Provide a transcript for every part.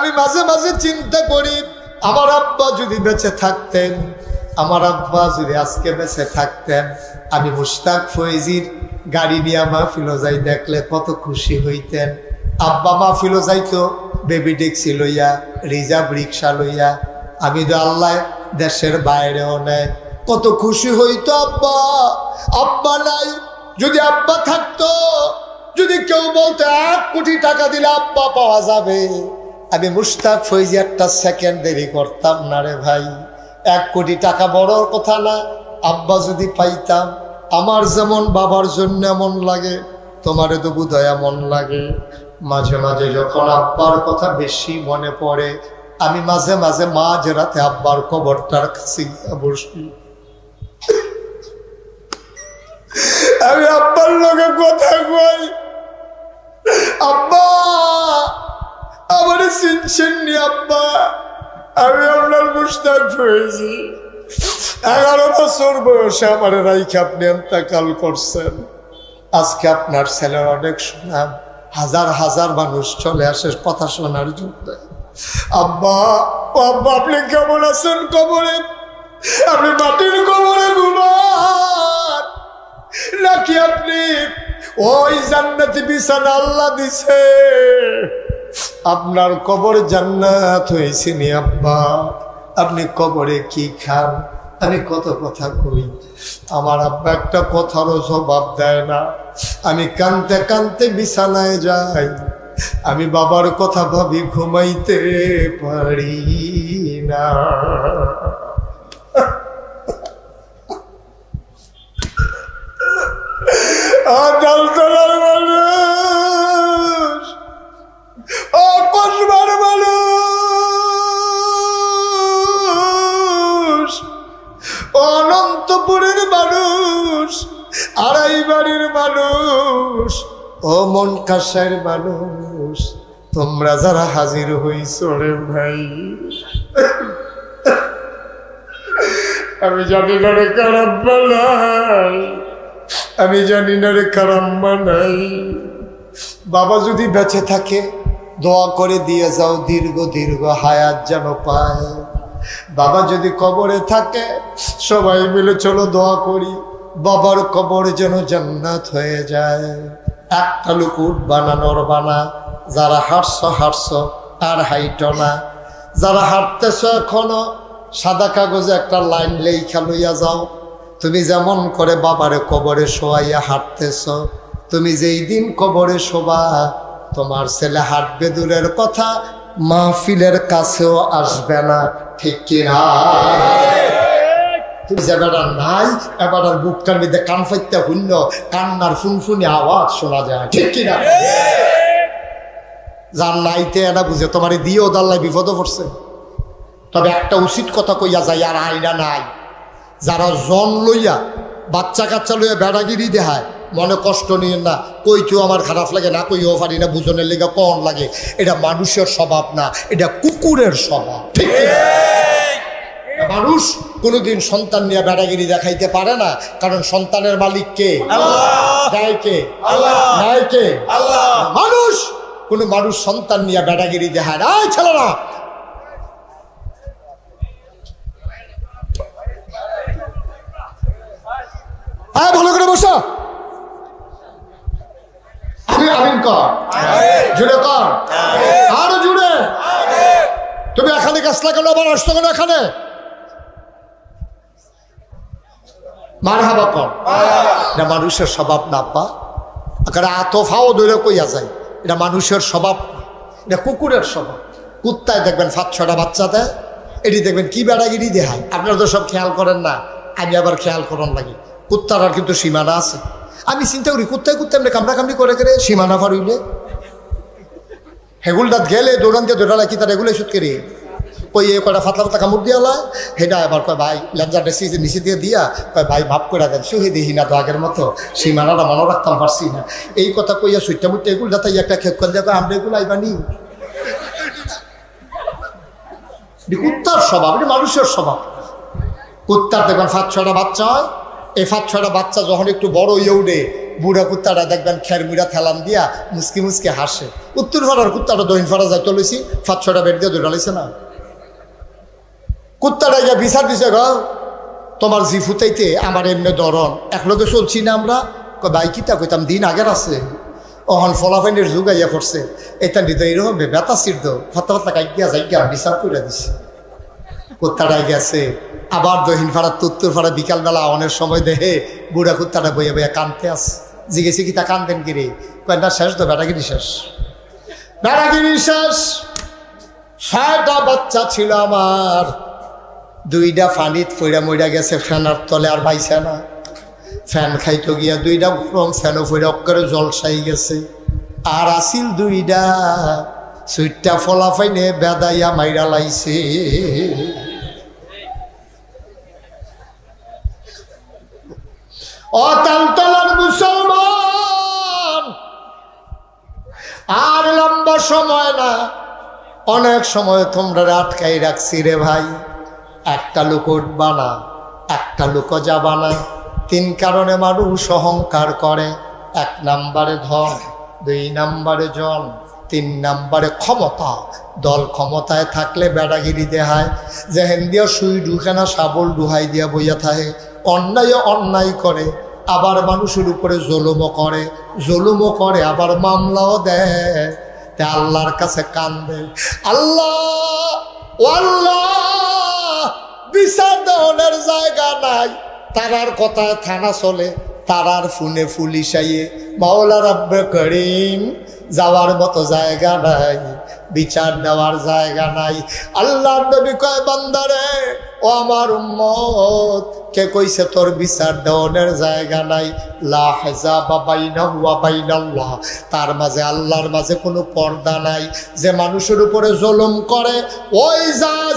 আমি মাঝে মাঝে চিন্তা করি আমার আব্বা যদি বেঁচে থাকতেন, আমার আব্বা যদি আজকে বেঁচে থাকতেন, আমি মুশতাক ফয়েজির গাড়ি নিয়ে মাহফিলে যাই দেখলে কত খুশি হইতেন। আব্বা মাহফিলে যাইতো বেবি ট্যাক্সি লইয়া, রিজার্ভ রিক্সা লইয়া। আমি তো আল্লাহ দেশের বাইরেও নেয়, কত খুশি হইতো আব্বা। আব্বা নাই, যদি আব্বা থাকতো, যদি কেউ বলতো 1 কোটি টাকা দিলে আব্বা পাওয়া যাবে, আমি মুশতাক ফয়েজি একটা সেকেন্ড দেরি করতাম না রে ভাই। 1 কোটি টাকা বড় কথা না, আব্বা যদি পাইতাম। আমার যেমন বাবার জন্য এমন লাগে, তোমারে তো বোধহয় এমন লাগে। মাঝে মাঝে যখন আব্বার কথা বেশি মনে পড়ে, আমি মাঝে মাঝে মাঝ রাতে আব্বার কবরটার কাছে বসি। আমি আব্বার লোকে কথা কই, আব্বা আমার চিনছেন নি আব্বা, আমি আপনার মুশতাক ফয়েজি। 11 বছর বয়সে আমার রাইখে আপনি ইন্তেকাল করছেন। আজকে আপনার ছেলের অনেক সুনাম, হাজার হাজার মানুষ চলে আসে কথা শোনার জন্য। আব্বা, আব্বা আপনি কেমন আছেন কবরে? আপনি মাটির কবরে ঘুমান নাকি আপনি ওই জান্নাতি বিছানা আল্লাহ দিছে? আপনার কবর জান্নাত হয়েছে নি আব্বা? আপনি কবরে কি খান? আমি কত কথা কই, আমার আব্বা একটা কথারও জবাব দেয় না। আমি কানতে কানতে বিছানায় যাই, আমি বাবার কথা ভাবি ঘুমাইতে পারি না। ডালতলার মানুষ, ও কসবার মানুষ, অনন্তপুরের মানুষ, আড়াইবাড়ির মানুষ, ও মন কাসার মানুষ, তোমরা যারা হাজির হইছ রে ভাই, আমি জানি না রে কারাম্মা নাই, আমি জানি না রে কারাম্মা নাই। বাবা যদি বেঁচে থাকে দোয়া করে দিয়ে যাও দীর্ঘ দীর্ঘ হায়াত যেন পায়। বাবা যদি কবরে থাকে সবাই মিলে চলো দোয়া করি বাবার কবর যেন জান্নাত হয়ে যায়। একটা লোক বানানোর বানা, যারা হাঁটছ হাঁটছ আর হাইট না, যারা হাঁটতেছ এখনো সাদা কাগজে একটা লাইন লেখা লইয়া যাও। তুমি যেমন করে বাবারে কবরে শোয়াইয়া হাঁটতেছ, তুমি যেই দিন কবরে শোবা তোমার ছেলে হাঁটবে দূরের কথা, মাহফিলের কাছেও আসবে না, ঠিক কিনা? তুমি যে বেড়া নাই এবার বুকটার মধ্যে কান ফাইতে শূন্য কান্নার ফুনফুনি আওয়াজ শোনা যায়, ঠিক কিনা? যার নাইতে এটা বুঝে তোমার দিয়েও দাল্লাই বিপদও পড়ছে। তবে একটা উচিত কথা কইয়া যায়, আর আইনা নাই, যারা জন লইয়া বাচ্চা কাচ্চা লইয়া বেড়াগিরি দেখায় মনে কষ্ট নিয়ে না, কইতেও আমার খারাপ লাগে না, কইও পারি না, বুঝনের লেগে কন লাগে। এটা মানুষের স্বভাব না, এটা কুকুরের স্বভাব, ঠিক না? মানুষ কোনোদিন সন্তান নিয়ে বেড়াগিরি দেখাইতে পারে না, কারণ সন্তানের মালিক কে? দেয় কে? নেয় কে? মানুষ। কোনো মানুষ সন্তান নিয়ে বেড়াগিরি দেখায় না। ছেলেরা ভালো করে বসো, আমিন কর, জুড়ে কর, আরো জুড়ে। তুমি এখানে গাছলা কেন, আবার আসছো কেন এখানে? মারহাবা কর। এটা মানুষের স্বভাব না আব্বা, আতফাও দূরে কইয়া যায়, এটা মানুষের স্বভাব, এটা কুকুরের স্বভাব। কুত্তায় দেখবেন 5-6টা বাচ্চা দেয়, এটি দেখবেন কি বেড়াগিরি দেখায়। আপনারা তো সব খেয়াল করেন না, আমি আবার খেয়াল করার লাগে। কুত্তার আর কিন্তু সীমানা আছে। আমি চিন্তা করি কুত্তায় এমনি কামড়াকামড়ি করে করে সীমানা পার হইলে হেগুলটাত গেলে দৌড়ান দিয়ে দৌড়ালা কি তার এগুলো সুদ করে কই কটা ফাতলা ফাতলা কামড় দিয়ালা, হেটা আবার কয় ভাই লেঞ্জারটা নিচে দিয়ে দিয়া কয় ভাই মাফ করে দেন, সে দেখি না তো আগের মতো সীমানাটা মনে রাখতাম পারছি না। এই কথা কইয়া সুইটা মুইটা এগুলো তাই একটা খেপ করে দেওয়া আমরা এগুলো আইবানি। কুত্তার স্বভাব, এটা মানুষের স্বভাব। কুত্তার দেখবেন 5-6টা বাচ্চা হয়, এই 5-6টা বাচ্চা যখন একটু বড় হয়ে উঠে বুড়া কুত্তাটা দেখবেন খের মুড়া থেলান দিয়া মুসকি মুসকি হাসে। উত্তর ফাড়ার কুত্তাটা দহিন ফাড়া যায় চলেছি 5-6টা বেড দিয়ে দৌড়ালাইছে না। কুত্তাটা গিয়া বিচার দিছে গ তোমার জি ফুটাইতে আমার এমনি ধরন একলগে চলছি না আমরা ভাই কিতা কইতাম দিন আগের আছে অহন ফলাফাইনের যুগ আইয়া পড়ছে এটা নিতে এরকম বেতা সিদ্ধ ফাতা ফাতা কাইয়া যাইয়া বিচার করে দিছে। কুত্তাটাই গেছে আবার দহিন ফাড়া উত্তর ফাড়া বিকালবেলা অনেক সময় দেহে বুড়া কুত্তাটা বইয়া বইয়া কানতে আস জিজ্ঞেসি কিতা কানতেন কিরে কয়েকটা শেষ তো বেটাগিরি শেষ বেটাগিরি শেষ। 6টা বাচ্চা ছিল আমার 2টা ফানিত ফইরা মইরা গেছে ফ্যানার তলে আর পাইছে না। ফ্যান খাইতো গিয়া 2টা ফ্রম ফ্যানও ফইরা অক্করে জলসাই গেছে। আর আসিল 2টা সুইটটা ফলাফাইনে বেদাইয়া মাইরা লাইছে। অতালতলার মুসলমান আর লম্বা সময় না অনেক সময় তোমরা আটকাই রাখছি রে ভাই। একটা লোক উঠবা না, একটা লোক যাবা না। 3 কারণে মানুষ অহংকার করে। 1 নম্বরে ধন, 2 নম্বরে জন, 3 নম্বরে ক্ষমতা। দল ক্ষমতায় থাকলে বেড়াগিরি দেখায়, যেহেন দিয়া সুই ঢুকে না শাবল ডুহাই দিয়া বইয়া থাকে। অন্যায় অন্যায় করে, আবার মানুষের উপরে জুলুমও করে, আবার মামলাও দেয়। তা আল্লাহর কাছে কান্দে, আল্লাহ ও আল্লাহ বিচার দেওয়ার জায়গা নাই। তারার কথায় থানা চলে, তারার ফোনে পুলিশ আইয়ে মাওলা রব্বে করিম যাওয়ার মতো জায়গা নাই, বিচার দেওয়ার জায়গা নাই। আল্লাহর নবী কয় বান্দারে ও আমার উম্মত, কে কইছে তোর বিচার দেওয়ার জায়গা নাই? লা হিজাবা বাইনাহু ওয়া বাইনাল্লাহ, তার মাঝে আল্লাহর মাঝে কোনো পর্দা নাই। যে মানুষের উপরে জুলুম করে, ওই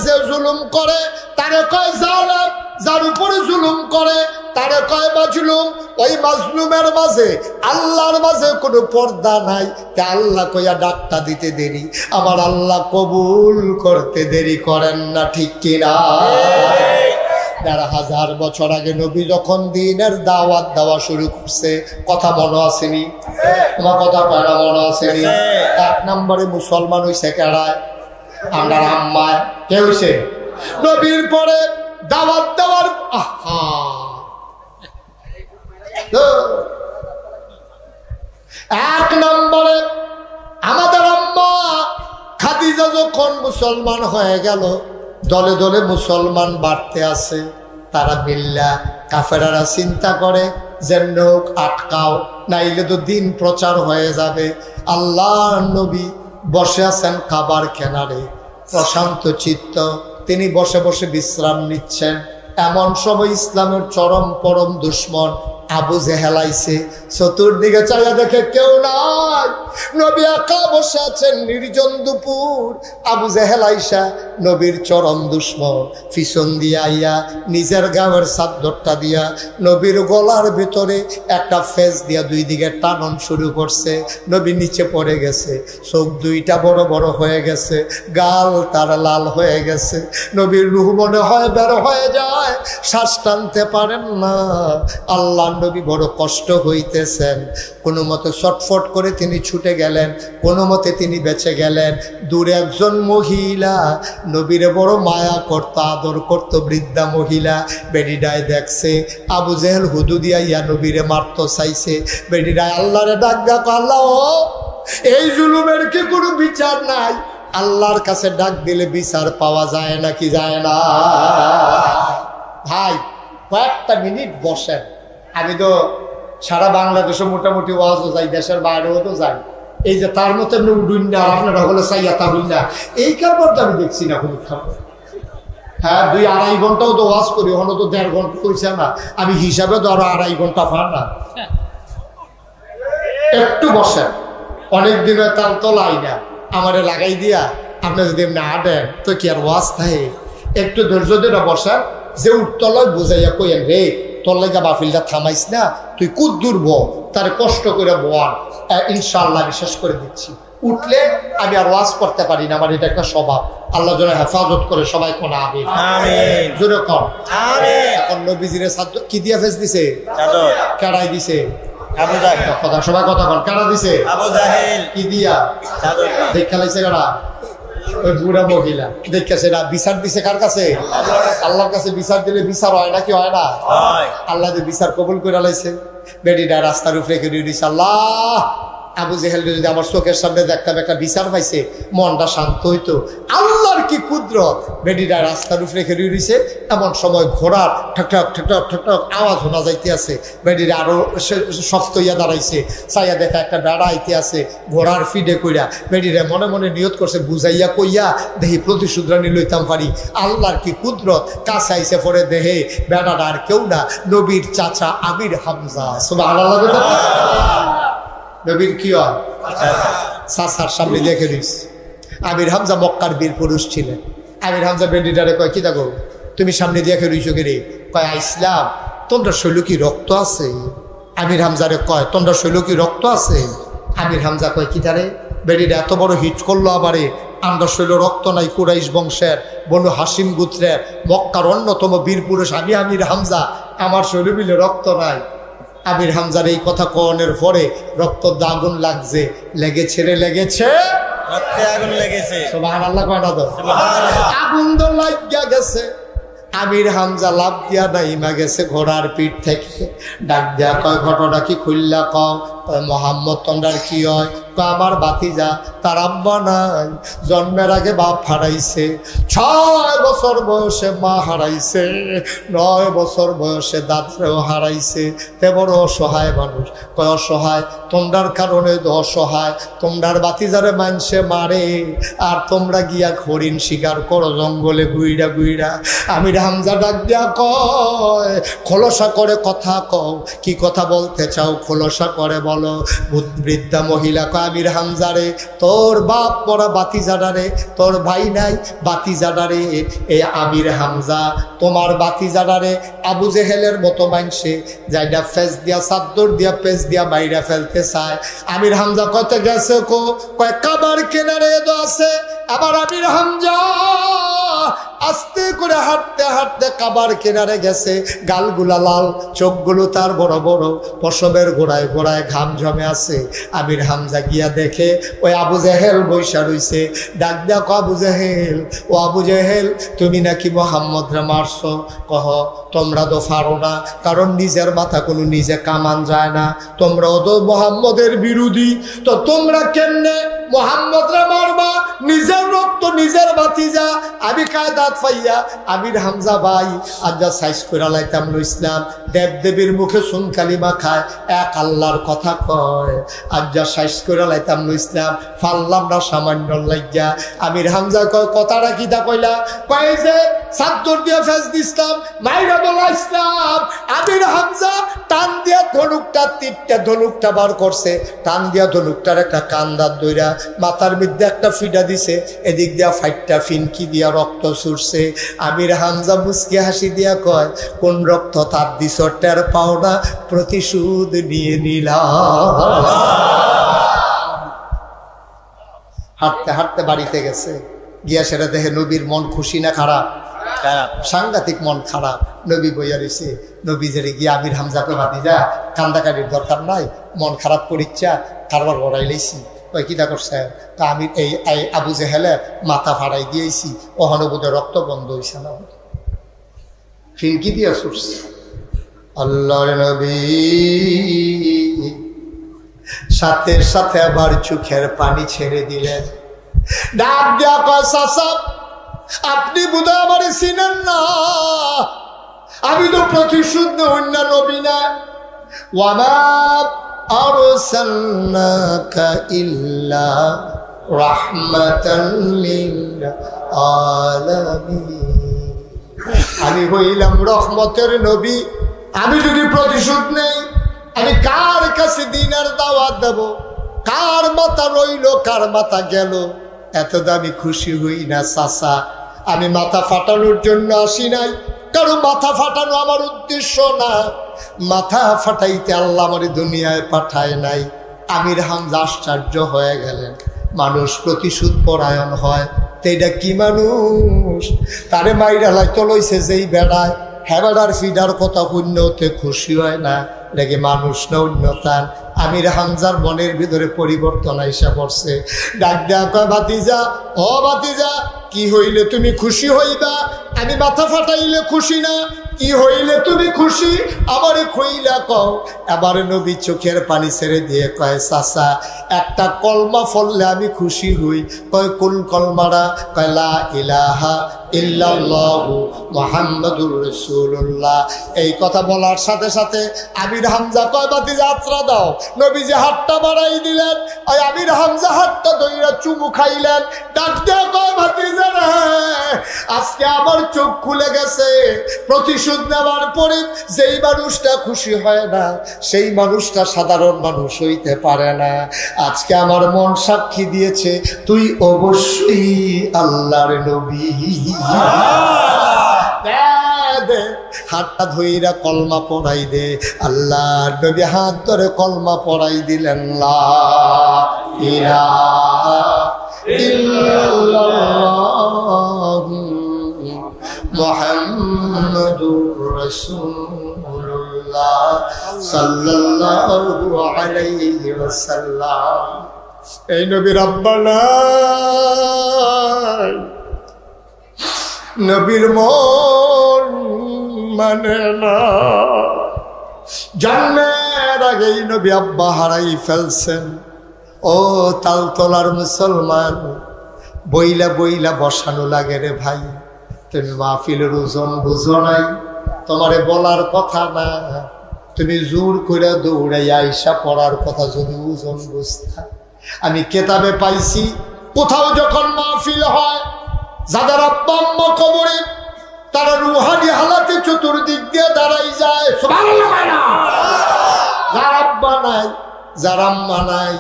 যে জুলুম করে তারে কয় জালেম, যার উপরে জুলুম করে তারে কয় মাজলুম। ওই মাজলুমের মাঝে আল্লাহর মাঝে কোনো পর্দা নাই। তা আল্লাহ কইয়া ডাকটা দিতে দেরি, আমার আল্লাহ কবুল করতে দেরি করেন না, ঠিক কিনা? ১,৫০০ বছর আগে নবী যখন দ্বীনের দাওয়াত দেওয়া শুরু করছে, কথা মনে আসেনি? তোমার কথা কয়না মনে আসেনি? 1 নম্বরে মুসলমান হইছে কেড়ায়? আমরা আম্মায়। কে হইছে? নবীর পরে দাওয়াত দেওয়ার 1 নম্বরে আমাদের আম্মা খাদিজা যখন মুসলমান হয়ে গেল, দলে দলে মুসলমান বাড়তে আছে। তারা বিল্লা কাফেরারা চিন্তা করে যেন হোক আটকাও, নাইলে তো দিন প্রচার হয়ে যাবে। আল্লাহর নবী বসে আছেন খাবার কেনারে, প্রশান্ত চিত্ত, তিনি বসে বসে বিশ্রাম নিচ্ছেন। এমন সময় ইসলামের চরম পরম দুশ্মন আবু জেহেল আইছে। চতুর্দিকে চাইয়া দেখে কেউ নাই, নবী একা বসে আছেন, নির্জন দুপুর। আবু জেহেল আইসা নবীর চরম দুশ্মন পিছন দিয়া আইয়া নিজের গায়ের চাদরটা দিয়া নবীর গলার ভিতরে একটা ফেস দিয়া 2 দিকে টানন শুরু করছে। নবী নিচে পড়ে গেছে, চোখ 2টা বড় বড় হয়ে গেছে, গাল তার লাল হয়ে গেছে। নবীর রূহ মনে হয় বের হয়ে যায়, শ্বাস টানতে পারেন না। আল্লাহ নবী বড় কষ্ট হইতেছেন। কোনো মতে ছটফট করে তিনি ছুটে গেলেন, কোনো মতে তিনি বেঁচে গেলেন। দূরে একজন মহিলা নবীরে বড় মায়া করত, আদর করত, বৃদ্ধা মহিলা। বেডিডায় দেখছে আবু জেহেল হুদু দিয়া ইয়া নবীরে মারত চাইছে। বেডিডায় আল্লাহরে ডাক ডাক, আল্লাহ এই জুলুমের কি কোনো বিচার নাই? আল্লাহর কাছে ডাক দিলে বিচার পাওয়া যায় নাকি যায় না? ভাই কয়েকটা মিনিট বসেন। আমি তো সারা বাংলাদেশে মোটামুটি ওয়াজও যাই, দেশের বাইরেও তো যাই। এই যে তার মতো এমনি উডুন না, আপনারা হলে চাইয়া তাবুন না, এই কারবার তো আমি দেখছি না কোনো খাবার। হ্যাঁ 2-2.5 ঘন্টাও তো ওয়াজ করি, হলো তো 1.5 ঘন্টা কইছে না, আমি হিসাবে তো আরো 2.5 ঘন্টা পার না। একটু বসেন, অনেকদিন তাল তোলাই না, আমারে লাগাই দিয়া আপনি যদি এমনি আটেন তো কি আর ওয়াজ থাকে? একটু ধৈর্য দিয়ে বসেন, যে উঠতলয় বুঝাইয়া কইেন রে তোর লেগা বাফিলটা থামাইস না, তুই কুদ্দুর ব, তার কষ্ট করে বোয়ান, ইনশাআল্লাহ বিশ্বাস করে দিচ্ছি। উঠলে আমি আর ওয়াজ করতে পারি না, আমার এটা একটা স্বভাব। আল্লাহ যেন হেফাজত করে, সবাই কোন আমিন জোরে কর। এখন নবীজির কি দিয়া ফেস দিছে? কেড়াই দিছে। আবু জাহেল কথা সবাই কথা কন কারা দিছে আবু জাহেল কি দিয়া দেখা লাইছে কারা ওই বুড়া মহিলা দেখছে না বিচার দিছে কার কাছে আল্লাহর কাছে বিচার দিলে বিচার হয় নাকি হয় না আল্লাহ যে বিচার কবুল করে লাইছে বেডিটা রাস্তার উপরে রেখে দিয়েছে আল্লাহ আবু জেহেল যদি আমার চোখের সামনে দেখতাম একটা বিচার পাইছে মনটা শান্ত হইতো আল্লাহর কি কুদরত বেডিটা রাস্তার উপরে রেখে দিয়েছে এমন সময় ঘোড়ার ঠকঠক ঠকঠক ঠকঠক আওয়াজ শোনা যাইতে আছে বেডিটা আরো শক্ত হইয়া দাঁড়াইছে চাইয়া দেখা একটা বেড়া আইতে আছে ঘোড়ার ফিডে কইরা বেডিরা মনে মনে নিয়ত করছে বুঝাইয়া কইয়া দেহি প্রতিশোধ রানি লইতাম পারি আল্লাহর কি কুদরত কাছে আইসে পরে দেহে বেড়াটা আর কেউ না নবীর চাচা আমির হামজা সুবহানাল্লাহ নবীর কি হয় চাচার সামনে দেখে দিস আমির হামজা মক্কার বীর পুরুষ ছিলেন আমির হামজা বেডিটারে কয় কি দেখো তুমি সামনে দেখে রইছো কে কয় ইসলাম তোমরা শৈল কি রক্ত আছে আমির হামজারে কয় তোমরা শৈল কি রক্ত আছে আমির হামজা কয় কি তারে বেডিটা এত বড় হিট করলো আবারে আমরা শৈল রক্ত নাই কুরাইশ বংশের বনু হাসিম গোত্রের মক্কার অন্যতম বীর পুরুষ আমি আমির হামজা আমার শৈল মিলে রক্ত নাই আমির হামজার এই কথা কনের পরে রক্ত আগুন লাগছে লেগেছে রে লেগেছে আগুন লেগেছে সুবহানাল্লাহ কয়টা তো আগুন তো লাগিয়া গেছে আমির হামজা লাভ দিয়া নাইমা গেছে ঘোড়ার পিঠ থেকে ডাক দিয়া কয় ঘটনা কি খুললা কও মোহাম্মদ তোমরার কি হয় আমার বাতিজা তার আব্বা নাই জন্মের আগে বাপ হারাইছে 6 বছর বয়সে মা হারাইছে 9 বছর বয়সে দাদরেও হারাইছে তে বড় অসহায় মানুষ কয় অসহায় তোমরার কারণে তো অসহায় তোমরার বাতিজারে মানসে মারে আর তোমরা গিয়া হরিণ শিকার করো জঙ্গলে গুইরা গুইরা আমির হামজা ডাক দিয়া কয় খোলসা করে কথা কও কি কথা বলতে চাও খোলসা করে বলো বৃদ্ধা মহিলা কয় আমির হামজারে তোর বাপ পড়া বাতিজাডারে তোর ভাই নাই বাতিজাডারে এই আমির হামজা তোমার বাতিজাডারে আবু জেহেলের মতো মানসে যাইডা ফেস দিয়া চাদর দিয়া পেস দিয়া বাইরা ফেলতে চায় আমির হামজা কত গেছে কো কয় কাবার কিনারে তো আছে আবার আমির হামজা আস্তে করে হাঁটতে হাঁটতে কাবার কিনারে গেছে গালগুলা লাল চোখগুলো তার বড় বড় পশমের গোড়ায় গোড়ায় ঘাম জমে আছে আমির হামজা গিয়া দেখে ওই আবু জেহেল বৈশা রইছে ডাক ডাক আবু জেহেল ও আবু জেহেল তুমি নাকি মোহাম্মদরে মারছো কহ তোমরা তো পারো না কারণ নিজের মাথা কোনো নিজে কামান যায় না তোমরাও তো মোহাম্মদের বিরোধী তো তোমরা কেমনে মোহাম্মদরে মারবা নিজের রক্ত নিজের ভাতিজা আমি কায়দাত পাইয়া আমির হামজা ভাই আজ যা সাইজ করে লাইতাম ইসলাম দেবদেবীর মুখে সুন কালিমা খায় এক আল্লাহর কথা কয় আজ যা সাইজ করে লাইতাম ইসলাম ফাল্লাম না সামান্য লাগিয়া আমির হামজা কয় কথাটা কি তা কইলা কয় যে সাদ্দর দিয়ে ফেস দিছিলাম মাইরা বলা ইসলাম আমির হামজা টান দিয়া ধনুকটা তীরটা ধনুকটা বার করছে টান দিয়া ধনুকটার একটা কান্দার দইরা মাথার মধ্যে একটা ফিডা দিছে এদিক দিয়া ফাইটটা ফিনকি দিয়া রক্ত ছুটছে আমির হামজা মুস্কি হাসি দিয়া কয় কোন রক্ত তার দিছ টের পাও না প্রতিশোধ নিয়ে নিলাম হাঁটতে হাঁটতে বাড়িতে গেছে গিয়া সেটা দেখে নবীর মন খুশি না খারাপ সাংঘাতিক মন খারাপ নবী বইয়া রয়েছে নবী যে গিয়া আমির হামজাকে ভাতিজা কান্দাকাটির দরকার নাই মন খারাপ করিচ্ছা কারবার বড়াই লাইছি ওই কিতা করছে তা আমি এই আবু জেহেলের মাথা ফাড়াই দিয়েছি অহনবোধে রক্ত বন্ধ হয়েছে না ফিনকি দিয়া ছুটছে আল্লাহর নবী সাথে সাথে আবার চোখের পানি ছেড়ে দিলেন ডাক দিয়া কয় চাচা আপনি বোধহয় আমার চিনেন না আমি তো প্রতিশোধ অন্য নবী না ওয়ামা আরসালনাকা ইল্লা রাহমাতাল লিল আলামিন আমি হইলাম রহমতের নবী আমি যদি প্রতিশোধ নেই আমি কার কাছে দিনের দাওয়াত দেব কার মাথা রইল কার মাথা গেল এত আমি খুশি হই না চাচা আমি মাথা ফাটানোর জন্য আসি নাই কারো মাথা ফাটানো আমার উদ্দেশ্য না মাথা ফাটাইতে আল্লাহ আমার দুনিয়ায় পাঠায় নাই আমির হামজা আশ্চর্য হয়ে গেলেন মানুষ প্রতিশোধ পরায়ণ হয় তো এটা কি মানুষ তারে মাইরা লাইতে লইছে যেই বেড়ায় হ্যাঁ বেড়ার ফিডার কথা পুণ্যতে খুশি হয় না এটা কি মানুষ না উন্নতান? আমির হামজার মনের ভিতরে পরিবর্তন আইসা পড়ছে। ডাক দেয়া কয়, ভাতিজা, ও ভাতিজা, কি হইলে তুমি খুশি হইবা? আমি মাথা ফাটাইলে খুশি না, কি হইলে তুমি খুশি আমারে কইলা কও। এবার নবী চোখের পানি ছেড়ে দিয়ে কয়, চাচা, একটা কলমা ফললে আমি খুশি হই। কয়, কোন কলমারা? কয়, লা ইলাহা ইল্লাল্লাহু মুহাম্মাদুর রাসূলুল্লাহ। এই কথা বলার সাথে সাথে আমির হামজা কয়, ভাতিজা আত্রা দাও। নবী যে হাতটা বাড়াই দিলেন, ওই আমির হামজা হাতটা ধইরা চুমু খাইলেন। ডাক দেয়া কয়, ভাতিজা রে, আজকে আমার চোখ খুলে গেছে। প্রতিশোধ নেওয়ার পরে যেই মানুষটা খুশি হয় না, সেই মানুষটা সাধারণ মানুষ হইতে পারে না। আজকে আমার মন সাক্ষী দিয়েছে তুই অবশ্যই আল্লাহর নবী। হাতটা ধইরা কলমা পড়াই দে। আল্লাহর নবী হাত ধরে কলমা পড়াই দিলেন, লা ইলাহা ইল্লাল্লাহ মুহাম্মাদুর রাসূলুল্লাহ সাল্লাল্লাহু আলাইহি ওয়াসাল্লাম। এই নবীর আব্বা নাই, নবীর মন মানে না। জন্মের আগেই নবী আব্বা হারাই ফেলছেন। ও তালতলার মুসলমান, বইলা বইলা বসানো লাগে রে ভাই। তুমি মাহফিলের ওজন বুঝো নাই, তোমারে বলার কথা না। তুমি জোর করে দৌড়াই আইসা পড়ার কথা যদি ওজন বুঝতা। আমি কেতাবে পাইছি, কোথাও যখন মাহফিল হয়, যাদের আব্বা আম্মা কবরে, তারা রুহানি হালাতে চতুর্দিক দিয়ে দাঁড়াই যায়। যার আব্বা নাই, যার আম্মা নাই,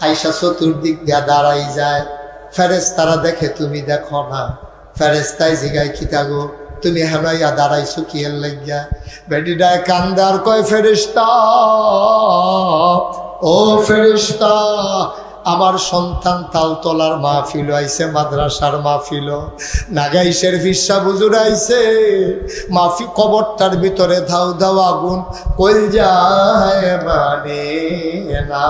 আইসা চতুর্দিক দিয়ে দাঁড়াই যায়। ফেরেশতারা দেখে, তুমি দেখো না। ফেরেশতাই জিগায়, কি থাকো তুমি হেলাইয়া দাঁড়াইছো কি এর লাগিয়া? বেটিটায় কান্দার কয়, ফেরেশতা, ও ফেরেশতা, আমার সন্তান তালতলার মাহফিল আইছে, মাদ্রাসার মাহফিল, নাগাইশের ফিসা বুজুর আইছে, মাফি কবরটার ভিতরে ধাউ ধাউ আগুন, কইল যায় মানে না।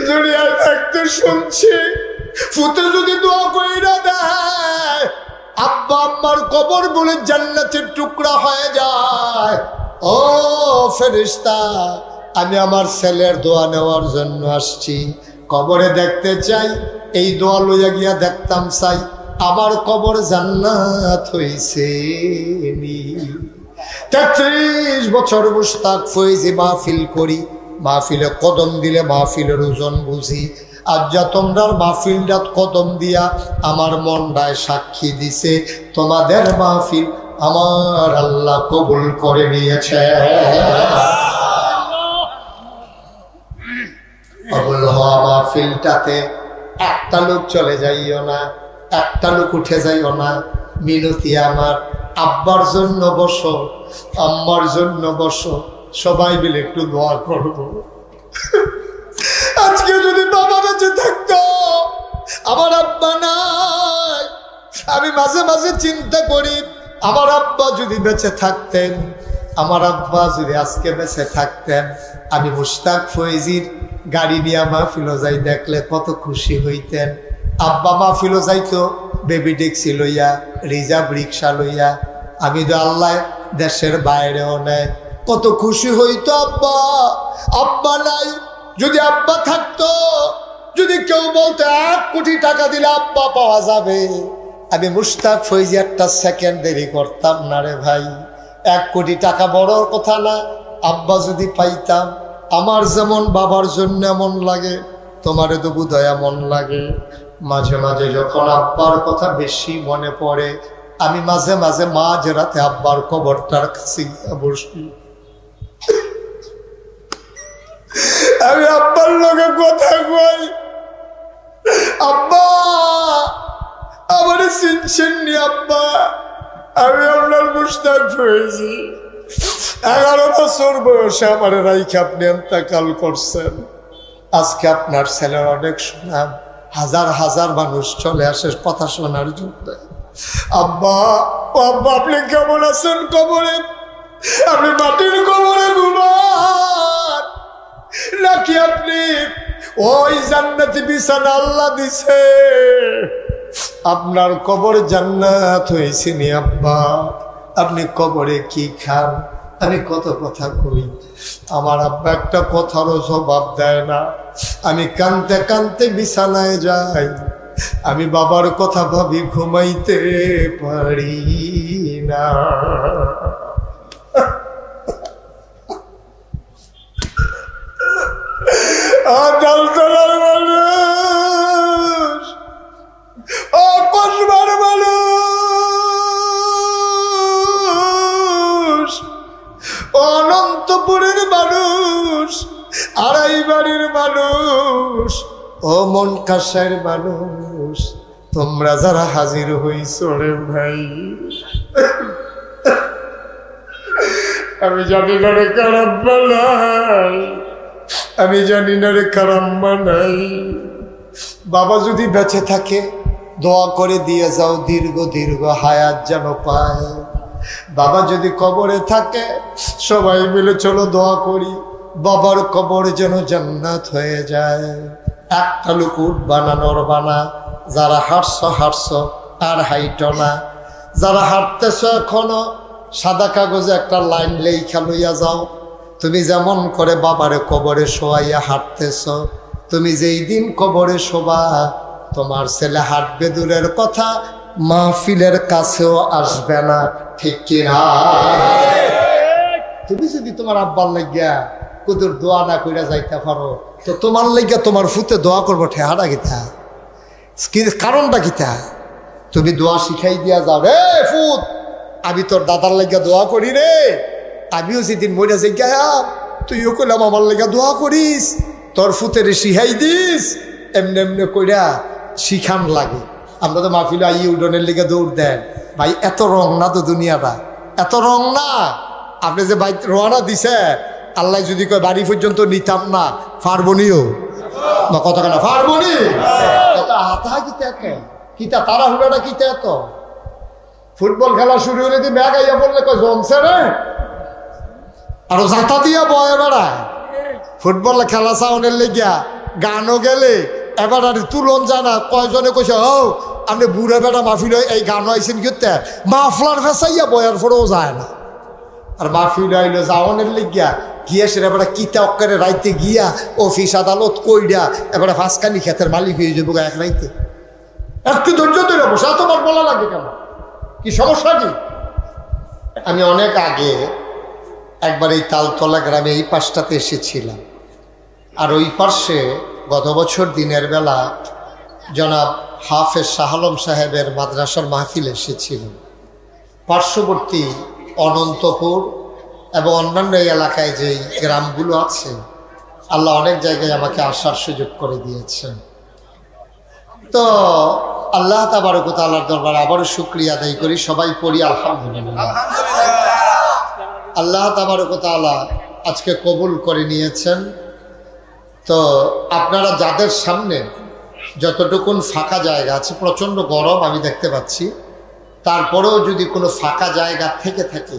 দুনিয়ায় থাকতে শুনছি, ফুতে যদি দোয়া কইরা দেয়, আব্বা আম্মার কবর বলে জান্নাতের টুকরা হয়ে যায়। ও ফেরেশতা, আমি আমার ছেলের দোয়া নেওয়ার জন্য আসছি, কবরে দেখতে চাই। এই দোয়া লইয়া গিয়া দেখতাম চাই আমার কবর জান্নাত হইছে। 33 বছর মুশতাক ফয়েজি মাহফিল করি, মাহফিলে কদম দিলে মাহফিলের ওজন বুঝি। আজ যা তোমরার মাহফিলটা কদম দিয়া আমার মনটায় সাক্ষী দিছে, তোমাদের মাহফিল আমার আল্লাহ কবুল করে নিয়েছে। কবুল হওয়া মাহফিলটাতে একটা লোক চলে যাইও না, একটা লোক উঠে যাইও না। মিনতি আমার, আব্বার জন্য বসো, আম্মার জন্য বসো, সবাই মিলে একটু দোয়া করবো। আজকে যদি বাবা বেঁচে থাকতো, আমার আব্বা নাই, আমি মাঝে মাঝে চিন্তা করি, আমার আব্বা যদি বেঁচে থাকতেন, আমার আব্বা যদি আজকে বেঁচে থাকতেন, আমি মুশতাক ফয়েজির গাড়ি নিয়ে মাহফিল যাই দেখলে কত খুশি হইতেন। আব্বা মাহফিল যাইতো বেবি ট্যাক্সি লইয়া, রিজার্ভ রিক্সা লইয়া। আমি তো আল্লাহ দেশের বাইরেও নেয়, কত খুশি হইতো আব্বা। আব্বা নাই, যদি আব্বা থাকতো, যদি কেউ বলতো 1 কোটি টাকা দিলে আব্বা পাওয়া যাবে, আমি মুশতাক ফয়েজি একটা সেকেন্ড দেরি করতাম না রে ভাই। 1 কোটি টাকা বড় কথা না, আব্বা যদি পাইতাম। আমার যেমন বাবার জন্য এমন লাগে, তোমারে তো বোধহয় এমন লাগে। মাঝে মাঝে যখন আব্বার কথা বেশি মনে পড়ে, আমি মাঝে মাঝে মাঝ রাতে আব্বার কবরটার কাছে গিয়ে বসি। আমি আব্বার লোকে কথা কই, আব্বা আমার চিনছেন নি আব্বা, আমি আপনার মুশতাক ফয়েজি। 11 বছর বয়সে আমার রাইখে আপনি এন্তেকাল করছেন। আজকে আপনার ছেলের অনেক সুনাম, হাজার হাজার মানুষ চলে আসে কথা শোনার জন্য। আব্বা, ও আব্বা আপনি কেমন আছেন কবরে? আপনি মাটির কবরে ঘুমান নাকি আপনি ওই জান্নাতি বিছানা আল্লাহ দিছে আপনার কবর জান্নাত হয়েছে নি আব্বা? আপনি কবরে কি খান? আমি কত কথা কই, আমার আব্বা একটা কথারও জবাব দেয় না। আমি কানতে কানতে বিছানায় যাই, আমি বাবার কথা ভাবি ঘুমাইতে পারি না। ডালতলার মানুষ, ও কসবার মানুষ, অনন্তপুরের মানুষ, আড়াই বাড়ির মানুষ, ও মন কাসার মানুষ, তোমরা যারা হাজির হইছ রে ভাই, আমি জানি না রে কারাম্মা নাই, আমি জানি না রে কারাম্মা নাই। বাবা যদি বেঁচে থাকে দোয়া করে দিয়ে যাও দীর্ঘ দীর্ঘ হায়াত যেন পায়। বাবা যদি কবরে থাকে সবাই মিলে চলো দোয়া করি বাবার কবর যেন জান্নাত হয়ে যায়। একটা লোক উঠ বানানোর বানা, যারা হাঁটছো হাঁটছো আর হাইটো না, যারা হাঁটতেছ এখনো সাদা কাগজে একটা লাইন লেখা লইয়া যাও। তুমি যেমন করে বাবারে কবরে শোয়াইয়া হাঁটতেছ, তুমি যেই দিন কবরে শোবা তোমার ছেলে হাঁটবে দূরের কথা, মাহফিলের কাছেও আসবে না, ঠিক কিনা? তুমি যদি তোমার আব্বার লাগিয়া কুদুর দোয়া না কইরা যাইতে পারো তো তোমার লাগিয়া তোমার ফুতে দোয়া করবো ঠেহাটা গীতা, কারণটা গীতা? তুমি দোয়া শিখাই দিয়া যাও, রে ফুত আমি তোর দাদার লাগিয়া দোয়া করি রে, আমিও যেদিন মরে যাই গা তুইও কইলাম আমার লাগিয়া দোয়া করিস, তোর ফুতের শিখাই দিস, এমনি এমনি কইরা শিখান লাগে। আমরা তো মাহফিলে আই উডনের লিগে দৌড় দেন ভাই, এত রং না তো দুনিয়াটা, এত রং না। আপনি যে বাইক রোয়ানা দিছে আল্লাহ যদি কয় বাড়ি পর্যন্ত নিতাম না, পারবনিও না, কথা কেনা পারবনি? হাতা কিতা এত কিতা তারা হুড়াটা কিতা এত? ফুটবল খেলা শুরু হলে দি ব্যাগ আইয়া বললে কয় জমছে রে, আরো জাতা দিয়া বয়ে বেড়ায়। ফুটবল খেলা সাউনের লেগিয়া গানও গেলে এবার আর তুলন জানা কয়জনে কইছে, ও আপনি বুড়ে বেড়া মাহফিল এই গান আইসেন কিতে, মাফলার ফেসাইয়া বয়ার পরেও যায় না। আর মাহফিল আইলো যাওয়ানের লেগিয়া গিয়া সেটা এবার কিতা অক্কারে রাইতে গিয়া অফিস আদালত কইরা এবার ফাঁসকানি ক্ষেতের মালিক হয়ে যাবো এক রাইতে। একটু ধৈর্য ধরে বসা, তোমার বলা লাগে কেন, কি সমস্যা কি? আমি অনেক আগে একবার এই তালতলা গ্রামে এই পাশটাতে এসেছিলাম, আর ওই পাশে গত বছর দিনের বেলা জনাব হাফেজ শাহ আলম সাহেবের মাদ্রাসার মাহফিল এসেছিল। পার্শ্ববর্তী অনন্তপুর এবং অন্যান্য এলাকায় যেই গ্রামগুলো আছে আল্লাহ অনেক জায়গায় আমাকে আসার সুযোগ করে দিয়েছেন। তো আল্লাহ তাবারক ওয়া তাআলার দরবারে আবারও শুকরিয়া আদায় করি, সবাই পড়ি আলহামদুলিল্লাহ। আল্লাহ তাবারক ওয়া তাআলা আজকে কবুল করে নিয়েছেন। তো আপনারা যাদের সামনে যতটুকুন ফাঁকা জায়গা আছে, প্রচণ্ড গরম আমি দেখতে পাচ্ছি, তারপরেও যদি কোনো ফাঁকা জায়গা থেকে থাকে,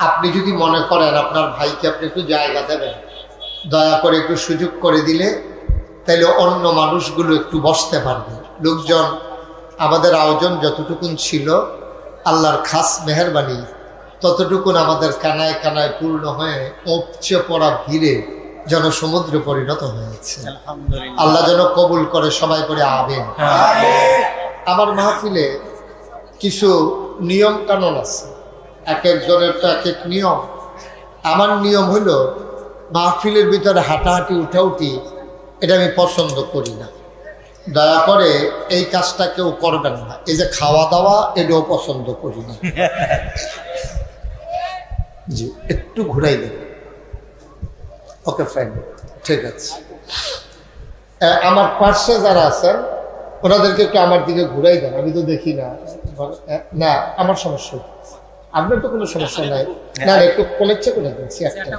আপনি যদি মনে করেন আপনার ভাইকে আপনি একটু জায়গা দেবেন, দয়া করে একটু সুযোগ করে দিলে তাইলে অন্য মানুষগুলো একটু বসতে পারবে। লোকজন আমাদের আয়োজন যতটুকুন ছিল আল্লাহর খাস মেহেরবানি, ততটুকুন আমাদের কানায় কানায় পূর্ণ হয়ে উপচে পড়া ভিড়ে জনসমুদ্রে পরিণত হয়েছে। আল্লাহ যেন কবুল করে, সবাই করে আমিন। আমার মাহফিলে কিছু নিয়ম কানুন আছে, এক একজনের তো এক এক নিয়ম। আমার নিয়ম হলো মাহফিলের ভিতরে হাঁটাহাঁটি উঠাউঠি এটা আমি পছন্দ করি না, দয়া করে এই কাজটা কেউ করবেন না। এই যে খাওয়া দাওয়া এটাও পছন্দ করি না। জি একটু ঘুরাই দেব, ওকে ফাইন, ঠিক আছে। আমার পার্শ্বে যারা আছেন ওনাদেরকে একটু আমার দিকে ঘুরাই দেন, আমি তো দেখি না। না আমার সমস্যা, আপনার তো কোনো সমস্যা নাই। না একটু কোলেচ্ছে করে দিচ্ছি একটা।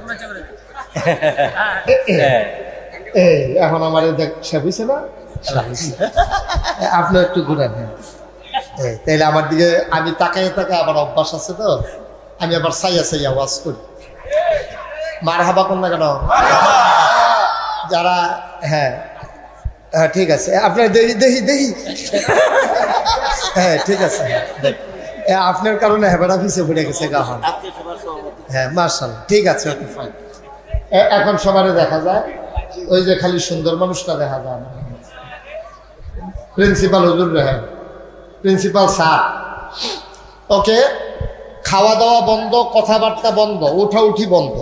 এখন আমার সে বুঝছে না, আপনি একটু ঘুরান। হ্যাঁ তাইলে আমার দিকে আমি তাকাই তাকাই আমার অভ্যাস আছে, তো আমি আবার সাইয়া সাইয়া ওয়াজ করি। মার হাবা কোন না কেন যারা, হ্যাঁ হ্যাঁ ঠিক আছে, আপনার দেখি দেখি দেখি, হ্যাঁ ঠিক আছে, আপনার কারণে হেবারা পিছিয়ে পড়ে গেছে গাহন। হ্যাঁ মার্শাল্লাহ, ঠিক আছে, ওকে ফাইন। এখন সবারে দেখা যায়, ওই যে খালি সুন্দর মানুষটা দেখা যায় না। প্রিন্সিপাল হুজুর রেহেন, প্রিন্সিপাল স্যার, ওকে খাওয়া দাওয়া বন্ধ, কথাবার্তা বন্ধ, উঠাউঠি বন্ধ,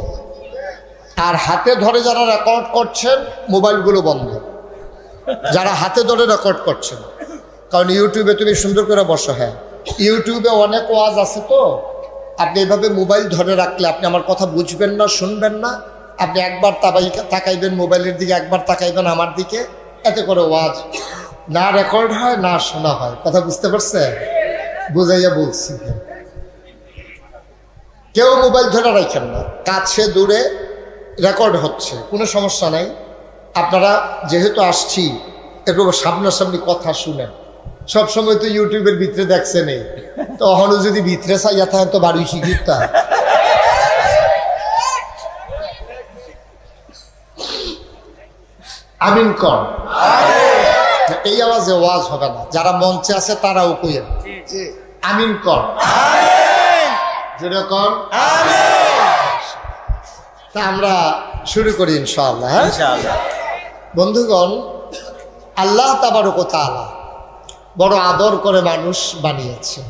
আর হাতে ধরে যারা রেকর্ড করছেন মোবাইলগুলো বন্ধ। যারা হাতে ধরে রেকর্ড করছেন, কারণ ইউটিউবে তুমি সুন্দর করে বসো, হ্যাঁ ইউটিউবে অনেক ওয়াজ আছে, তো আপনি এভাবে মোবাইল ধরে রাখলে আপনি আমার কথা বুঝবেন না, শুনবেন না। আপনি একবার তাকাইবেন মোবাইলের দিকে, একবার তাকাইবেন আমার দিকে, এতে করে ওয়াজ না রেকর্ড হয় না শোনা হয়। কথা বুঝতে পারছেন? বুঝাইয়া বলছি। কেউ মোবাইল ধরে রাখেন না, কাছে দূরে রেকর্ড হচ্ছে, কোনো সমস্যা নাই। আপনারা যেহেতু আসছি একটু সামনাসামনি কথা শুনেন। সবসময় তো ইউটিউবের ভিতরে দেখছেন, এই তো অহনো যদি ভিতরে চাইয়া থাকেন তো বাড়ি শিখিতা। আমিন কর। এই আওয়াজে ওয়াজ হবে না, যারা মঞ্চে আছে তারাও কইেন আমিন কর, যেরকম। তা আমরা শুরু করি ইনশাআল্লাহ। হ্যাঁ বন্ধুগণ, আল্লাহ তাবারক ওয়া তাআলা বড় আদর করে মানুষ বানিয়েছেন।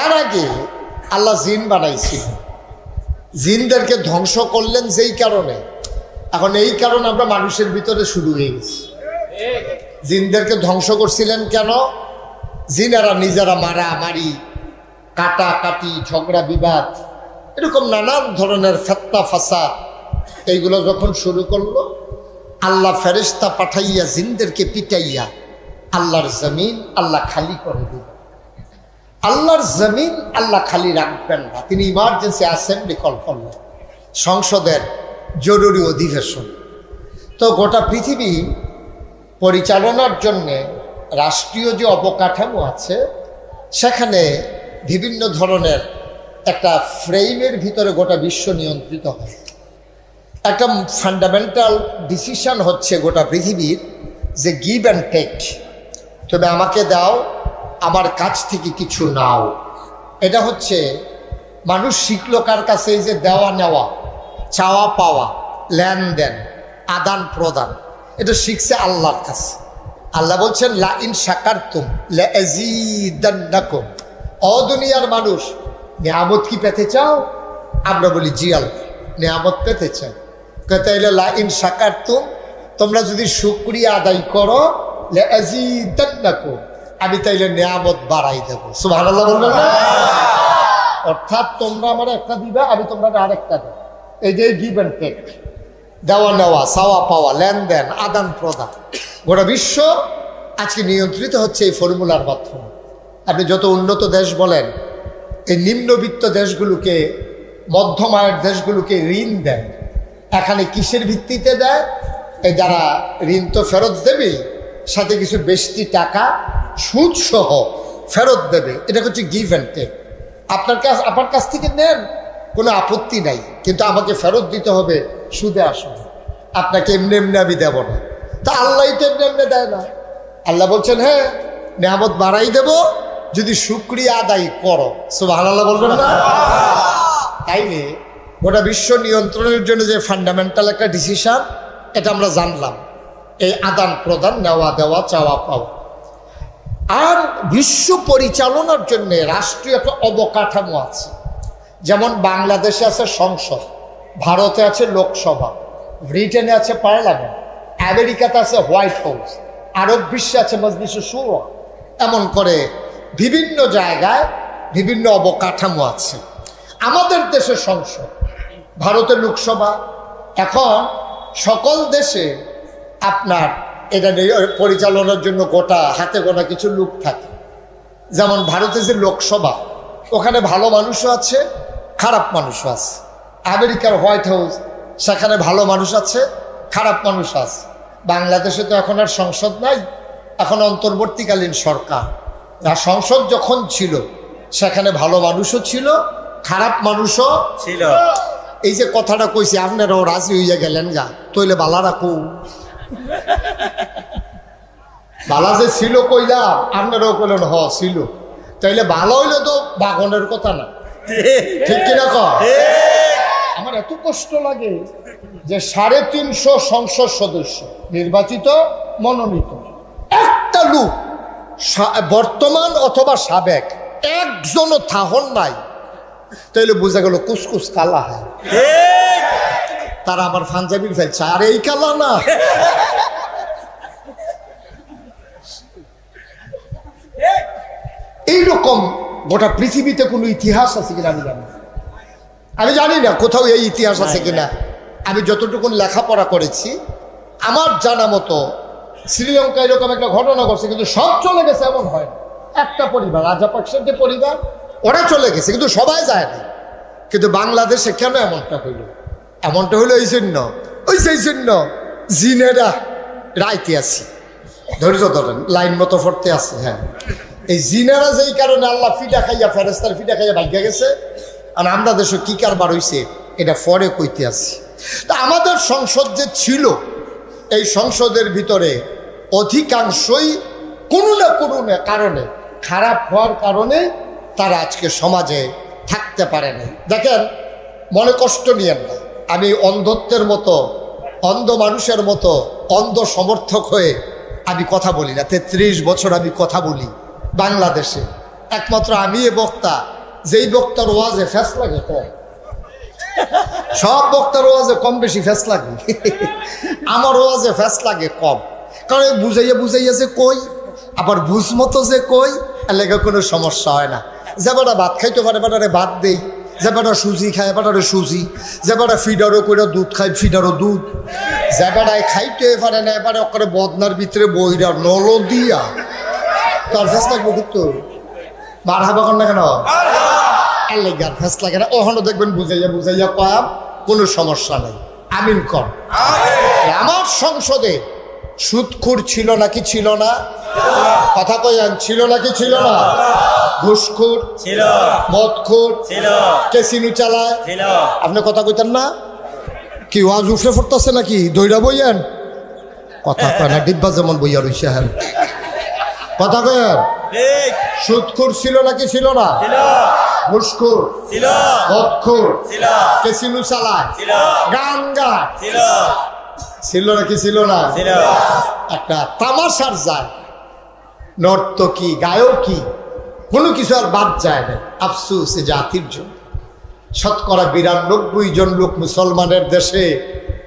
এর আগে আল্লাহ জিন বানাইছিল, জিনদেরকে ধ্বংস করলেন যেই কারণে, এখন এই কারণে আমরা মানুষের ভিতরে শুরু হয়ে গেছি। জিনদেরকে ধ্বংস করছিলেন কেন? জিনেরা নিজেরা মারামারি, কাটাকাটি, ঝগড়া বিবাদ, এরকম নানান ধরনের ফিতনা ফাসাদ, এইগুলো যখন শুরু করলো, আল্লাহ ফেরেশতা পাঠাইয়া জিনদেরকে পিটাইয়া আল্লাহর জমিন আল্লাহ খালি করে দিল। আল্লাহর জমিন আল্লাহ খালি রাখবেন না, তিনি ইমার্জেন্সি অ্যাসেম্বলি কল করলেন, সংসদের জরুরি অধিবেশন। তো গোটা পৃথিবী পরিচালনার জন্যে রাষ্ট্রীয় যে অবকাঠামো আছে, সেখানে বিভিন্ন ধরনের একটা ফ্রেমের ভিতরে গোটা বিশ্ব নিয়ন্ত্রিত হয়। একটা ফান্ডামেন্টাল ডিসিশন হচ্ছে গোটা পৃথিবীর যে গিভ অ্যান্ড টেক, তবে আমাকে দাও, আমার কাছ থেকে কিছু নাও। এটা হচ্ছে মানুষ শিখলো কার কাছে? এই যে দেওয়া নেওয়া, চাওয়া পাওয়া, লেনদেন, আদান প্রদান, এটা শিখছে আল্লাহর কাছে। আল্লাহ বলছেন লা ইন শাকারতুম লা আযীদান্নাকুম। ও দুনিয়ার মানুষ, নিয়ামত কি পেতে চাও? আমরা বলি জি আল্লাহ, নিয়ামত পেতে চাই। তাইলে লা ইন শাকারতুম, তোমরা যদি শুকরিয়া আদায় করো, লা আযীদান্নাকুম, আমি তাইলে নিয়ামত বাড়াই দেবো। সুবহানাল্লাহ বলবেন না? অর্থাৎ তোমরা আমার একটা দিবা, আমি তোমরা আরেকটা দেব। এই যে গিভ অ্যান্ড টেক, দেওয়া নেওয়া, চাওয়া পাওয়া, লেনদেন, আদান প্রদান, গোটা বিশ্ব আজকে নিয়ন্ত্রিত হচ্ছে এই ফর্মুলার মাধ্যমে। আপনি যত উন্নত দেশ বলেন, এই নিম্নবিত্ত দেশগুলোকে, মধ্যম আয়ের দেশগুলোকে ঋণ দেয়। এখানে কিসের ভিত্তিতে দেয়? এই যারা ঋণ তো ফেরত দেবে, সাথে কিছু বেশি টাকা সুদ সহ ফেরত দেবে। এটা হচ্ছে গিভ অ্যান্ড টেক। আপনার কাছ থেকে নেন, কোনো আপত্তি নাই, কিন্তু আমাকে ফেরত দিতে হবে সুদে আসবে। আপনাকে এমনি এমনি আমি দেব না। তা আল্লাহ তো এমনি এমনি দেয় না। আল্লাহ বলছেন হ্যাঁ নিয়ামত বাড়াই দেব যদি শুকরিয়া আদায় করো। সুবহানাল্লাহ বলবেন না? তাইলে গোটা বিশ্ব নিয়ন্ত্রণের জন্য যে ফান্ডামেন্টাল একটা ডিসিশন, এটা আমরা জানলাম, এই আদান প্রদান, নেওয়া দেওয়া, চাওয়া পাওয়া। আর বিশ্ব পরিচালনার জন্য রাষ্ট্রীয় একটা অবকাঠামো আছে। যেমন বাংলাদেশে আছে সংসদ, ভারতে আছে লোকসভা, ব্রিটেনে আছে পার্লামেন্ট, আমেরিকাতে আছে হোয়াইট হাউস, আরব বিশ্বে আছে মজলিসে শুরা। এমন করে বিভিন্ন জায়গায় বিভিন্ন অবকাঠামো আছে। আমাদের দেশে সংসদ, ভারতের লোকসভা। এখন সকল দেশে আপনার এটা পরিচালনার জন্য গোটা হাতে গোনা কিছু লোক থাকে। যেমন ভারতে যে লোকসভা, ওখানে ভালো মানুষও আছে, খারাপ মানুষও আছে। আমেরিকার হোয়াইট হাউস, সেখানে ভালো মানুষ আছে, খারাপ মানুষ আছে। বাংলাদেশে তো এখন আর সংসদ নাই, এখন অন্তর্বর্তীকালীন সরকার। আর সংসদ যখন ছিল, সেখানে ভালো মানুষও ছিল, খারাপ মানুষও ছিল। এই যে কথাটা কইছি আপনারাও রাজি হইয়া গেলেন গা, তইলে বালা রাখো বালা যে ছিল কইলা আপনারাও কইলেন হ ছিল, তাইলে ভালো হইলে তো বাগনের কথা না, ঠিক কিনা কর? আমার এত কষ্ট লাগে যে 350 সংসদ সদস্য নির্বাচিত মনোনীত, একটা লোক বর্তমান অথবা সাবেক একজনও থাহন নাই, তাইলে বোঝা গেল কুসকুস কালা হয়। তারা আবার পাঞ্জাবির ফেলছে, আর এই কালা না। এইরকম গোটা পৃথিবীতে কোনো ইতিহাস আছে কিনা আমি জানি না, কোথাও এই ইতিহাস আছে কিনা। আমি যতটুকু লেখাপড়া করেছি আমার জানা মতো শ্রীলঙ্কা এরকম একটা ঘটনা ঘটছে, কিন্তু সব চলে গেছে এমন হয় না। একটা পরিবার, রাজাপাকসের যে পরিবার, ওরা চলে গেছে কিন্তু সবাই যায় না। কিন্তু বাংলাদেশে কেন এমনটা হইল? এমনটা হইলো এই জন্য, সেই জন্য জিনেরা রাইতে আছি, ধৈর্য ধরেন, লাইন মতো পড়তে আছে। হ্যাঁ, এই জিনেরা যেই কারণে আল্লাহ ফিডা খাইয়া, ফেরেস্তার ফিডা খাইয়া ভাগ্যা গেছে। আর আমরা দেশে কি কারবার হইছে এটা পরে কইতে আছি। তা আমাদের সংসদ যে ছিল, এই সংসদের ভিতরে অধিকাংশই কোনো না কোনো কারণে, খারাপ হওয়ার কারণে তারা আজকে সমাজে থাকতে পারে না। দেখেন, মনে কষ্ট নিয়েন না, আমি অন্ধত্বের মতো, অন্ধ মানুষের মতো অন্ধ সমর্থক হয়ে আমি কথা বলি না। 33 বছর আমি কথা বলি বাংলাদেশে, একমাত্র আমি এ বক্তা যেই বক্তার ওয়াজে ফ্যাস লাগে কম। সব বক্তার ওয়াজে কম বেশি ফ্যাস লাগে, আমার ওয়াজে ফ্যাস লাগে কম, কারণ বুঝাইয়া বুঝাইয়া যে কই, আবার বুঝ মতো যে কই, এলাকা কোনো সমস্যা হয় না। যে বেটা ভাত খাইতে পারে বেটারে ভাত দেই, যে বেটা সুজি খায় বেটারে সুজি, যে বেটা ফিডারও করে দুধ খায় ফিডারও দুধ, যে বেটায় খাইতে পারে না এবারে ওখানে বদনার ভিতরে বইরা নল দিয়া তার ফ্যাস লাগবে। কিন্তু বার হাবা কর না কেন, এলাকার ফ্যাস লাগে না। ওখানে দেখবেন বুঝাইয়া বুঝাইয়া কয়াম, কোনো সমস্যা নেই। আমিন কর। আমার সংসদে সুদখোর ছিল নাকি ছিল না? কথা কইয়ান, ছিল নাকি ছিল না? ঘুষখোর ছিল, মদখোর ছিল, ক্যাসিনো চালায় ছিল। আপনি কথা কইতেন না? কি ওয়াজ উফরে পড়তেছে নাকি? দইরা বইয়েন কথা কয় না, ডিব্বা যেমন বইয়া রইছে। হ্যাঁ, কথা কয়েন। সুদখোর ছিল নাকি ছিল না? ঘুষখোর ছিল, মদখোর ছিল, ক্যাসিনো চালায়, ছিল, গান গায়, ছিল, ছিল নাকি ছিল না? ছিল। একটা তামাশার যায়, নর্তকী গায়কী কোনো কিছু আর বাদ যায় না। আফসোস এ জাতির জন্য। 92% জন লোক মুসলমানের দেশে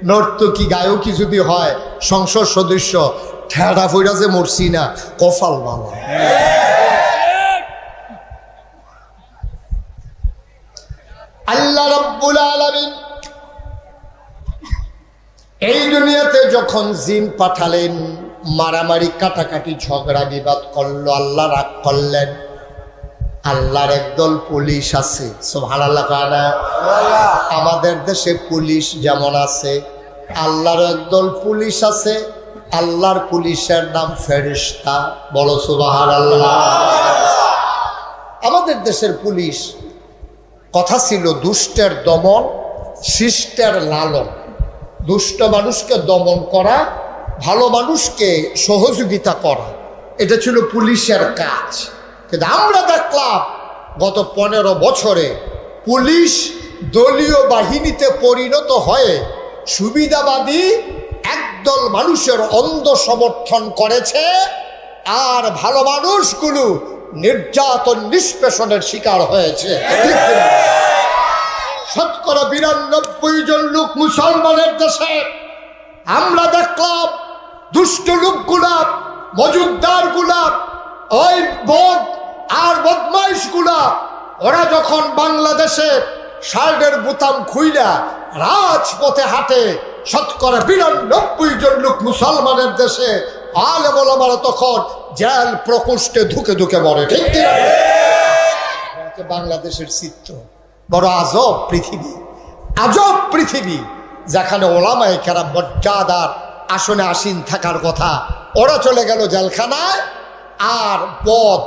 নর্তকী গায়কী যদি হয় সংসদ সদস্য, ঠেড়া ফইরা যে মরছি না, কপাল ভালো। আল্লাহ রাব্বুল আলামিন এই দুনিয়াতে যখন জিন পাঠালেন, মারামারি কাটাকাটি ঝগড়া বিবাদ করলো, আল্লাহ রাগ করলেন। আল্লাহর একদল পুলিশ আছে, সুবহানাল্লাহ। আমাদের দেশে পুলিশ যেমন আছে, আল্লাহর একদল পুলিশ আছে। আল্লাহর পুলিশের নাম ফেরেশতা। বলো সুবহানাল্লাহ। আমাদের দেশের পুলিশ কথা ছিল দুষ্টের দমন, শিষ্টের লালন। দুষ্ট মানুষকে দমন করা, ভালো মানুষকে সহযোগিতা করা, এটা ছিল পুলিশের কাজ। কিন্তু আমরা দেখলাম গত 15 বছরে পুলিশ দলীয় বাহিনীতে পরিণত হয়ে সুবিধাবাদী একদল মানুষের অন্ধ সমর্থন করেছে, আর ভালো মানুষগুলো নির্যাতন নিষ্পেষণের শিকার হয়েছে। 92% জন লোক মুসলমানের দেশে আমরা দেখলাম দুষ্ট লোকগুলা, মজুদ্দার গুলা, ওই বদ আর বদমাইশ গুলা, ওরা যখন বাংলাদেশে শার্টের বোতাম খুইলা রাজপথে হাঁটে, 92% জন লোক মুসলমানের দেশে আলেম ওলামারা তখন জেল প্রকোষ্ঠে ধুকে ধুকে মরে। ঠিক কি? বাংলাদেশের চিত্র বড় আজব পৃথিবী, আজব পৃথিবী, যেখানে ওলামায়ে কেরাম মর্যাদার আসনে আসীন থাকার কথা, ওরা চলে গেল জেলখানায়। আর পদ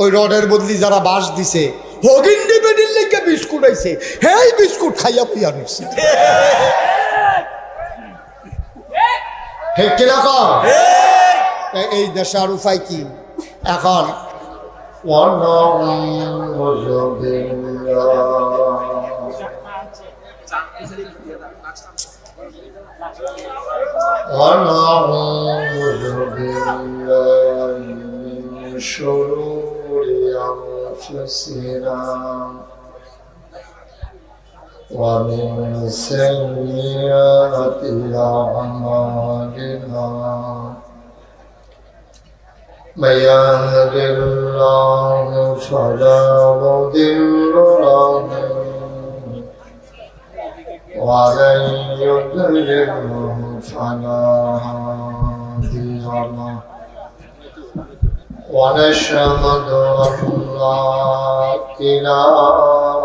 ওই রডের বদলি যারা বাস দিছে হগিন্ডি বেডির লেগে বিস্কুট আইছে, হেই বিস্কুট খাইয়া পিয়া নিচ্ছে। ঠিক কিনা কর? এই দেশের উপায় কি এখন? ومن سيئات أعمالنا من يهد الله فلا مضل له ومن يضلل فلا هادي له ونشهد أن لا إله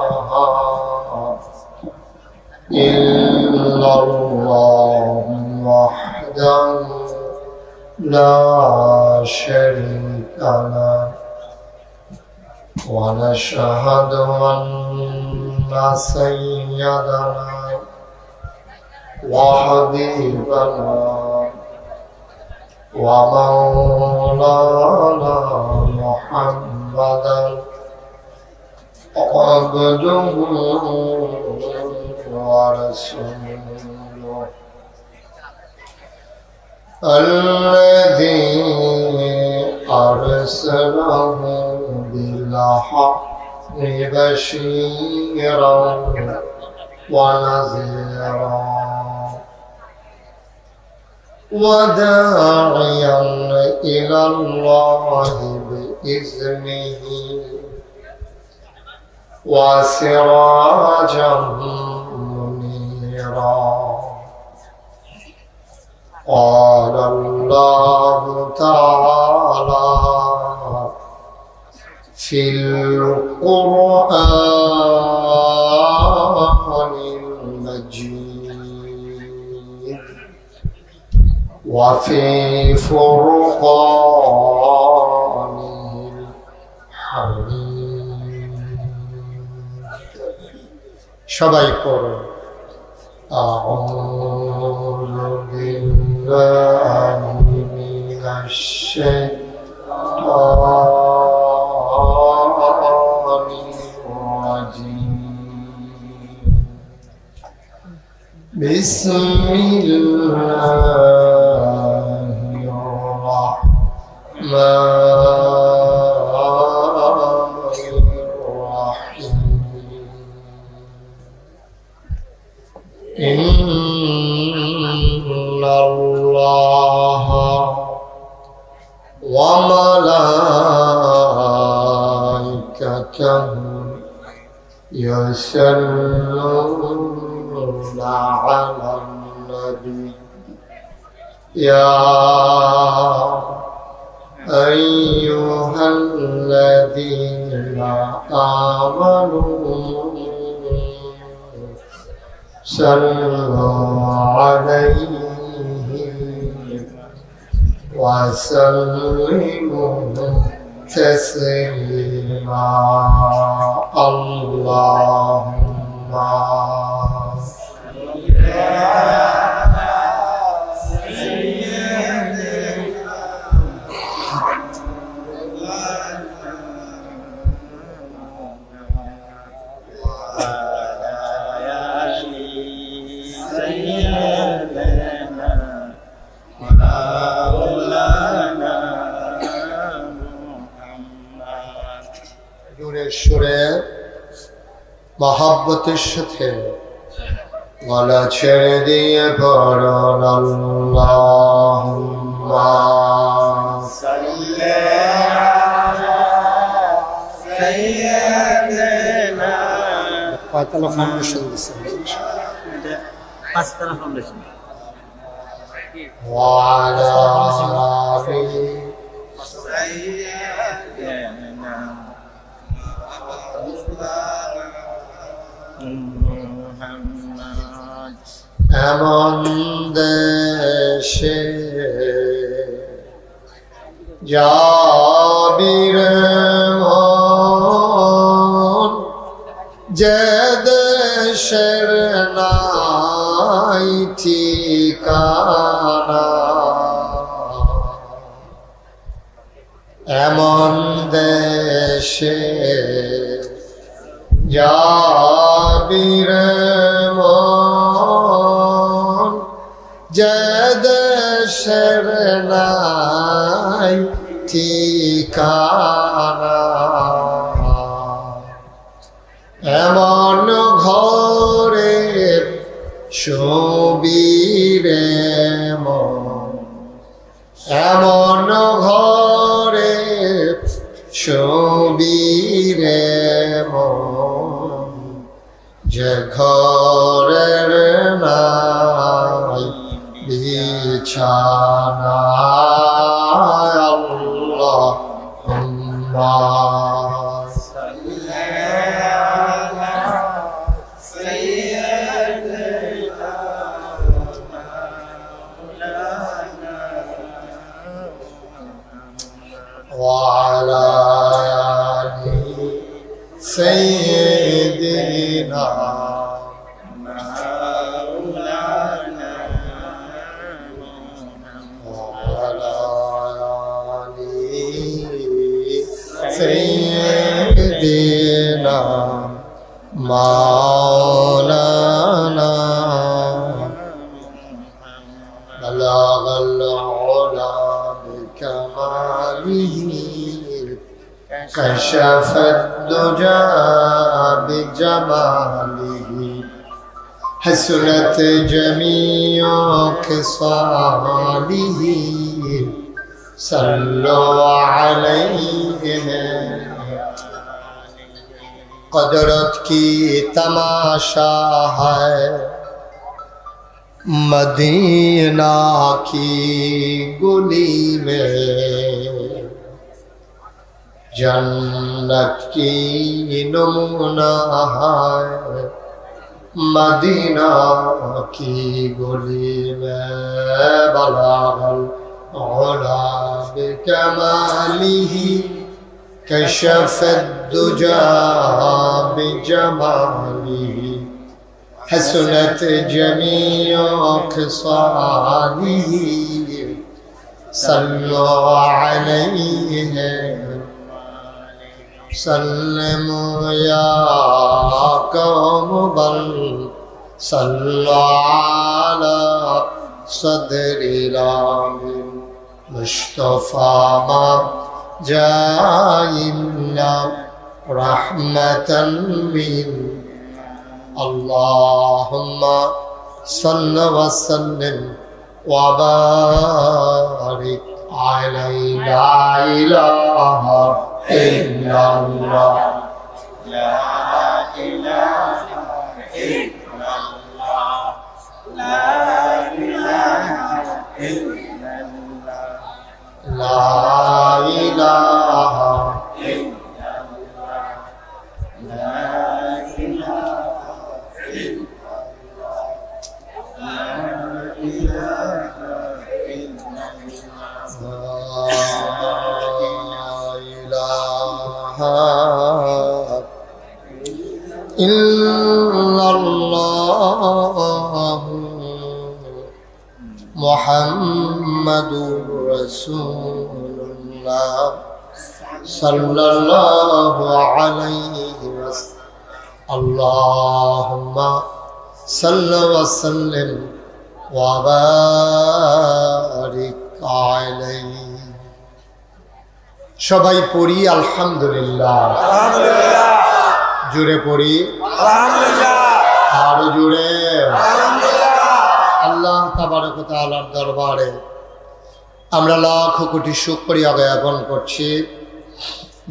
إلا الله وحده لا شريك له ونشهد أن سيدنا وحبيبنا ومولانا محمدا عبده ورسوله الذي أرسله بالحق بشيرا ونذيرا وداعيا إلى الله بإذنه وسراجا منيرا قال الله تعالى في القرآن المجيد وفي فرقانه الحميد সবাই পড়ো أعوذ بالله من الشيطان الرجيم بسم الله الرحمن الرحيم إن الله وملائكته يصلون على النبي يا أيها الذين آمنوا صلوا عليه وسلموا تسليما اللهم সুরে মহব্বতের সাথে গলা ছেড়ে দিয়ে পড়ুন আল্লাহুম্মা সাল্লি আলা সাইয়্যিদিনা কয়তলা ফাউন্ডেশন দিছে পাঁচতলা ফাউন্ডেশন ওয়া আলা আলিহি সাইয়্যিদিনা এমন দেশে যাবি রে মন দেশের নাই ঠিকানা, এমন দেশে যাবি রে মন, যে দেশের নাই ঠিকানা, এমন ঘরে শোবি রে মন, এমন ঘরে শোবি রে মন, যে ঘরের নাই বিছানা। আল্লাহুম্মা وعلى آل سيدنا وعلى آل سيدنا مولانا بلغ العلا بكماله كشف الدجى بجماله حسنت جميع خصاله صلوا عليه قدرت کی تماشا ہے مدینہ کی گلی میں جنت کی نمونہ ہے مدینہ کی گلی میں بلغ العلا بکمالہ كشف الدجى بجماله حسنت جميع خصاله صلوا عليه سلموا يا قوم بل صلوا على صدر المصطفى ما جاءنا رحمة من اللهم صل وسلم وبارك عليه لا إله إلا الله لا إله إلا الله لا إله إلا الله لا إله إلا الله لا إله إلا الله لا إله إلا الله لا إله إلا الله محمد رسول الله صلى الله عليه وسلم اللهم صل وسلم وبارك عليه সবাই পড়ি আলহামদুলিল্লাহ আলহামদুলিল্লাহ জুড়ে পড়ি আলহামদুলিল্লাহ আরো জুড়ে আলহামদুলিল্লাহ আল্লাহ তাবারক ওয়া তাআলার দরবারে আমরা লাখ কোটি শুকরিয়া জ্ঞাপন করছি,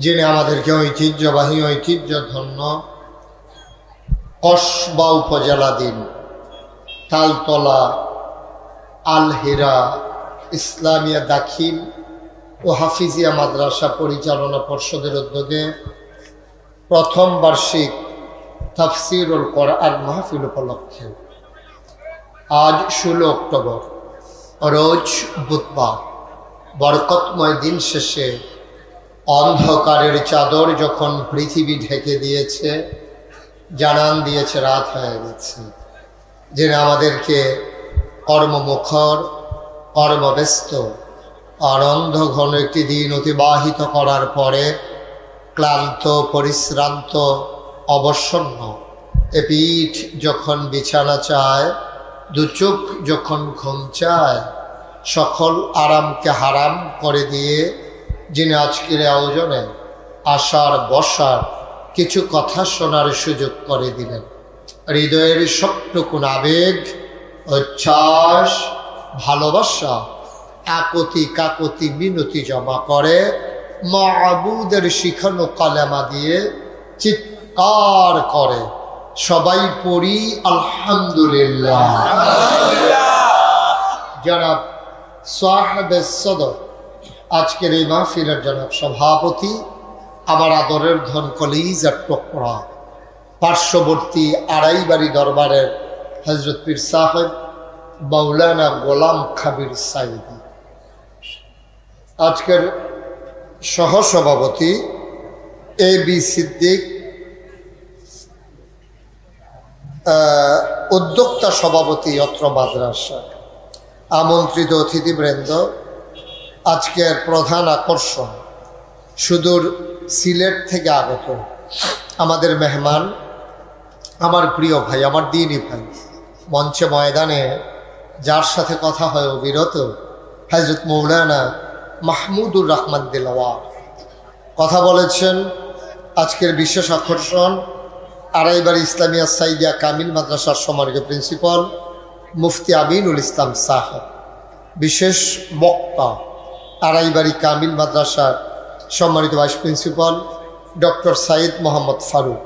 যিনি আমাদেরকে ঐতিহ্যবাহী ঐতিহ্যধন্য কসবা উপজেলাধীন তালতলা আল হিরা ইসলামিয়া দাখিল ও হাফিজিয়া মাদ্রাসা পরিচালনা পর্ষদের উদ্যোগে প্রথম বার্ষিক তাফসীরুল কোরআন মাহফিল উপলক্ষে আজ 16 অক্টোবর রোজ বুধবার বরকতময় দিন শেষে অন্ধকারের চাদর যখন পৃথিবী ঢেকে দিয়েছে, জানান দিয়েছে রাত হয়ে গেছে, যিনি আমাদেরকে কর্মমুখর, কর্মব্যস্ত, আনন্দ ঘন একটি দিন অতিবাহিত করার পরে ক্লান্ত, পরিশ্রান্ত, অবসন্ন এ পিঠ যখন বিছানা চায়, দু চোখ যখন ঘুম চায়, সকল আরামকে হারাম করে দিয়ে যিনি আজকের আয়োজনে আসার বসার কিছু কথা শোনার সুযোগ করে দিলেন, হৃদয়ের সবটুকুন আবেগ, উচ্ছ্বাস, ভালোবাসা একতি কাকতি মিনতি জমা করে মাবুদের শিখানো কালেমা দিয়ে চিৎকার করে সবাই পড়ি আলহামদুলিল্লাহ। জনাব সাহেবে সদর, আজকের এই মাহফিলের জনাব সভাপতি, আমার আদরের ধন কলিজার টুকরা, পার্শ্ববর্তী আড়াইবাড়ি দরবারের হযরত পীর সাহেব মাওলানা গোলাম খাবির সাইদি, আজকের সহসভাপতি এ বি সিদ্দিক, উদ্যোক্তা সভাপতি অত্র মাদ্রাসা, আমন্ত্রিত অতিথিবৃন্দ, আজকের প্রধান আকর্ষণ সুদূর সিলেট থেকে আগত আমাদের মেহমান, আমার প্রিয় ভাই, আমার দিনই ভাই, মঞ্চে ময়দানে যার সাথে কথা হয় অবিরত, হযরত মৌলানা মাহমুদুর রহমান দিলওয়ার কথা বলেছেন। আজকের বিশেষ আকর্ষণ আড়াইবাড়ি ইসলামিয়া সাইদিয়া কামিল মাদ্রাসার সম্মানিত প্রিন্সিপাল মুফতি আমিনুল ইসলাম সাহেব, বিশেষ বক্তা আড়াইবাড়ি কামিল মাদ্রাসার সম্মানিত vice principal doctor Saeed Mohammad Faruk,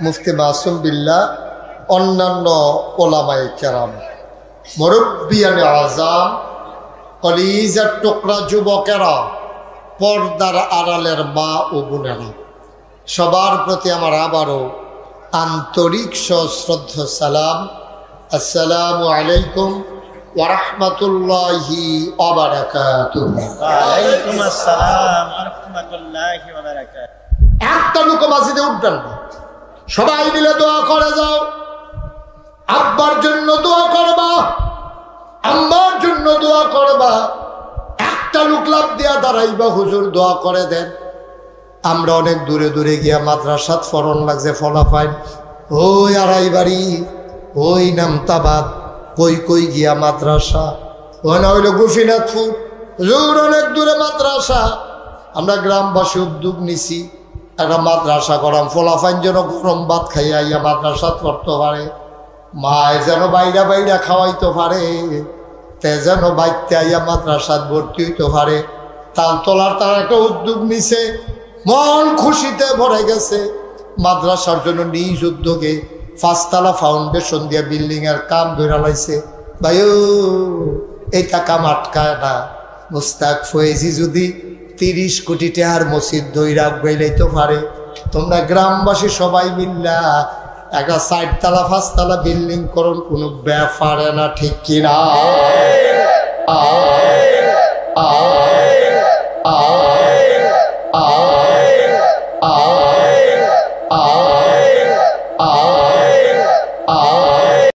Mufti Masum Billah, অন্যান্য ওলামায়ে কেরাম, মুরব্বিয়ানে আযাম, কলিজার টুকরা যুবকেরা, পর্দার আড়ালের মা ও বোনেরা, সবার প্রতি আমার আবারও আন্তরিক সশ্রদ্ধ সালাম। আসসালামু আলাইকুম ওয়া রাহমাতুল্লাহি ওয়া বারাকাতুহু। ওয়া আলাইকুম আসসালাম ওয়া রাহমাতুল্লাহি ওয়া বারাকাতুহু। একটা লোক মসজিদে উঠবেন না, সবাই মিলে দোয়া করে যাও। আব্বার জন্য দোয়া করবা, আম্মার জন্য দোয়া করবা। একটা লোক লাভ দিয়া দাঁড়াইবা, হুজুর দোয়া করে দেন। আমরা অনেক দূরে দূরে গিয়া মাদ্রাসাত ফরন লাগছে ফলাফাইন, ওই আড়াইবাড়ি, ওই নামতাবাদ, কই কই গিয়া মাদ্রাসা, ওই না হইল গোপীনাথপুর, হুজুর অনেক দূরে মাদ্রাসা। আমরা গ্রামবাসী উদ্যোগ নিছি, একটা মাদ্রাসা করাম, ফলাফাইন যেন গরম ভাত খাইয়া ইয়া মাদ্রাসাত পড়তে পারে, মায় যেন বাইরা বাইরা খাওয়াইতে পারে, তে যেন বাইতে আইয়া মাদ্রাসাত ভর্তি হইতে পারে। তালতলার তার একটা উদ্যোগ নিছে, মন খুশিতে ভরে গেছে। মাদ্রাসার জন্য নিজ উদ্যোগে 5 তলা ফাউন্ডেশন দিয়ে বিল্ডিং এর কাম ধরে লাইছে। ভাইও এটা কাম আটকায় না। মুস্তাক ফয়েজি যদি 30 কোটি টাকার মসজিদ ধইরা গইলাইতে পারে, তোমরা গ্রামবাসী সবাই মিল্লা একটা 4 তলা 5 তলা বিল্ডিং করুন, কোনো ব্যাপার না, ঠিক কিনা?